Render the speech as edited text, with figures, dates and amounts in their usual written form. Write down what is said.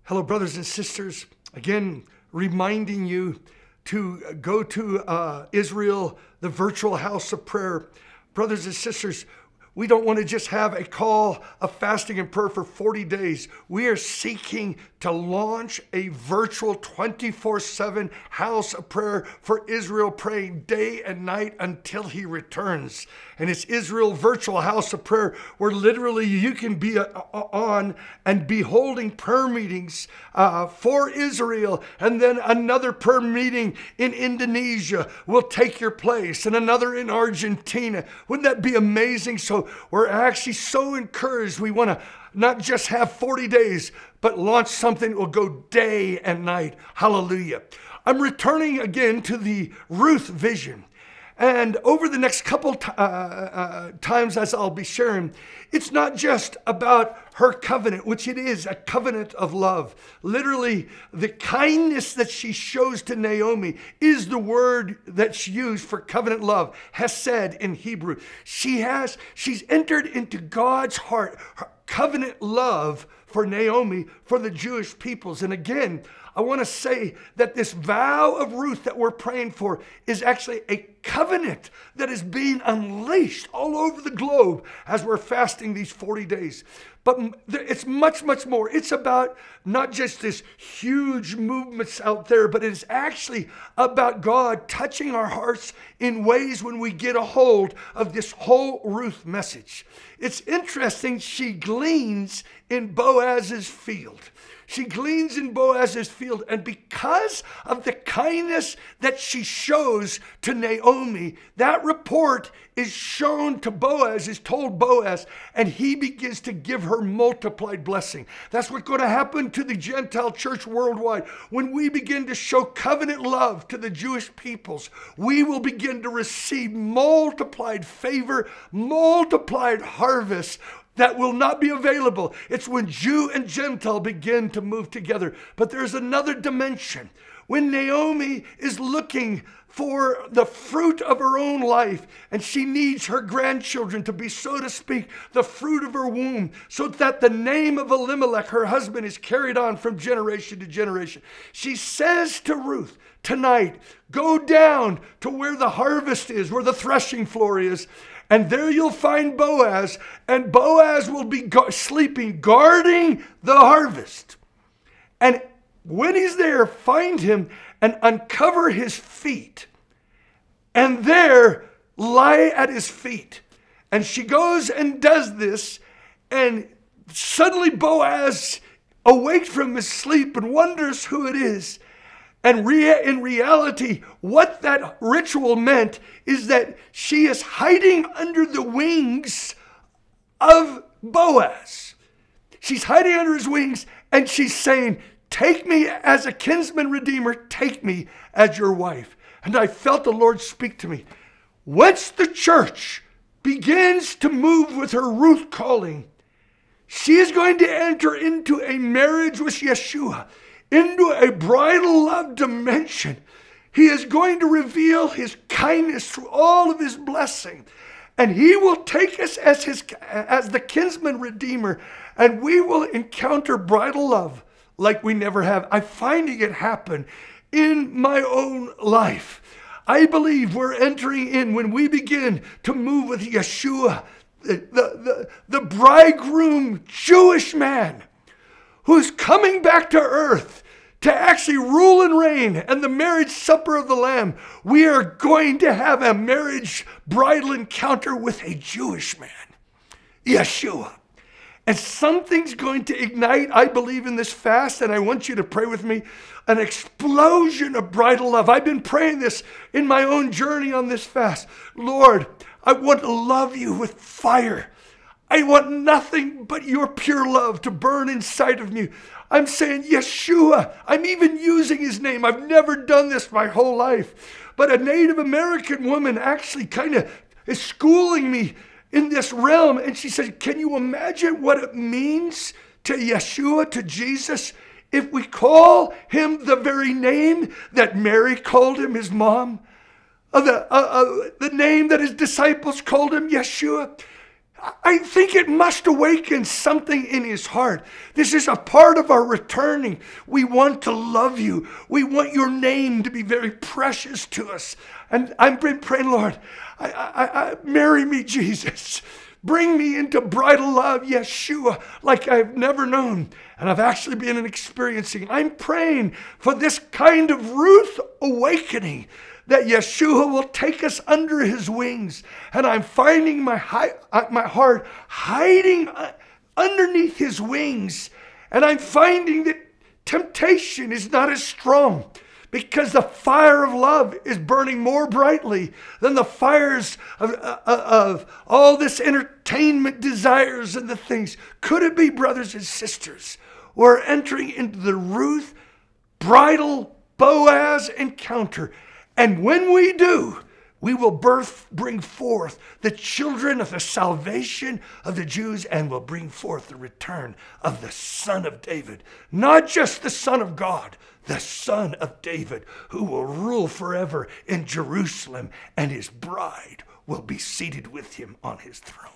Hello, brothers and sisters. Again, reminding you to go to Israel, the virtual house of prayer. Brothers and sisters, we don't want to just have a call of fasting and prayer for 40 days. We are seeking to launch a virtual 24/7 house of prayer for Israel, praying day and night until he returns. And it's Israel virtual house of prayer, where literally you can be on and be holding prayer meetings for Israel. And then another prayer meeting in Indonesia will take your place, and another in Argentina. Wouldn't that be amazing? So we're actually so encouraged. We want to not just have 40 days, but launch something that will go day and night. Hallelujah. I'm returning again to the Ruth vision. And over the next couple times, as I'll be sharing, it's not just about her covenant, which it is, a covenant of love. Literally, the kindness that she shows to Naomi is the word that's used for covenant love, hesed in Hebrew. She's entered into God's heart, her covenant love for Naomi, for the Jewish peoples. And again, I want to say that this vow of Ruth that we're praying for is actually a covenant that is being unleashed all over the globe as we're fasting these 40 days. But it's much, much more. It's about not just this huge movements out there, but it is actually about God touching our hearts in ways when we get a hold of this whole Ruth message. It's interesting, she gleans in Boaz's field. She gleans in Boaz's field, and because of the kindness that she shows to Naomi, that report is shown to Boaz, is told Boaz, and he begins to give her multiplied blessing. That's what's going to happen to the Gentile church worldwide. When we begin to show covenant love to the Jewish peoples, we will begin to receive multiplied favor, multiplied harvest that will not be available. It's when Jew and Gentile begin to move together. But there's another dimension. When Naomi is looking for the fruit of her own life, and she needs her grandchildren to be, so to speak, the fruit of her womb, so that the name of Elimelech, her husband, is carried on from generation to generation. She says to Ruth, tonight, go down to where the harvest is, where the threshing floor is, and there you'll find Boaz, and Boaz will be sleeping, guarding the harvest. And when he's there, find him and uncover his feet, and there lie at his feet. And she goes and does this, and suddenly Boaz awakes from his sleep and wonders who it is. And in reality, what that ritual meant is that she is hiding under the wings of Boaz. She's hiding under his wings, and she's saying, take me as a kinsman redeemer, take me as your wife. And I felt the Lord speak to me. Once the church begins to move with her Ruth calling, she is going to enter into a marriage with Yeshua, into a bridal love dimension. He is going to reveal his kindness through all of his blessing. And he will take us as the kinsman redeemer, and we will encounter bridal love like we never have. I'm finding it happen in my own life. I believe we're entering in, when we begin to move with Yeshua, the bridegroom Jewish man, who's coming back to earth to actually rule and reign, and the marriage supper of the Lamb. We are going to have a marriage bridal encounter with a Jewish man, Yeshua. And something's going to ignite, I believe, in this fast, and I want you to pray with me, an explosion of bridal love. I've been praying this in my own journey on this fast. Lord, I want to love you with fire. I want nothing but your pure love to burn inside of me. I'm saying, Yeshua, I'm even using his name. I've never done this my whole life. But a Native American woman actually kind of is schooling me in this realm. And she said, can you imagine what it means to Yeshua, to Jesus, if we call him the very name that Mary called him, his mom? The name that his disciples called him, Yeshua? I think it must awaken something in his heart. This is a part of our returning. We want to love you. We want your name to be very precious to us. And I've been praying, Lord, marry me, Jesus. Bring me into bridal love, Yeshua, like I've never known. And I've actually been experiencing. I'm praying for this kind of Ruth awakening, that Yeshua will take us under his wings. And I'm finding my heart hiding underneath his wings. And I'm finding that temptation is not as strong, because the fire of love is burning more brightly than the fires of all this entertainment desires and the things. Could it be, brothers and sisters, we're entering into the Ruth bridal Boaz encounter? And when we do, we will bring forth the children of the salvation of the Jews, and will bring forth the return of the Son of David. Not just the Son of God, the Son of David, who will rule forever in Jerusalem, and his bride will be seated with him on his throne.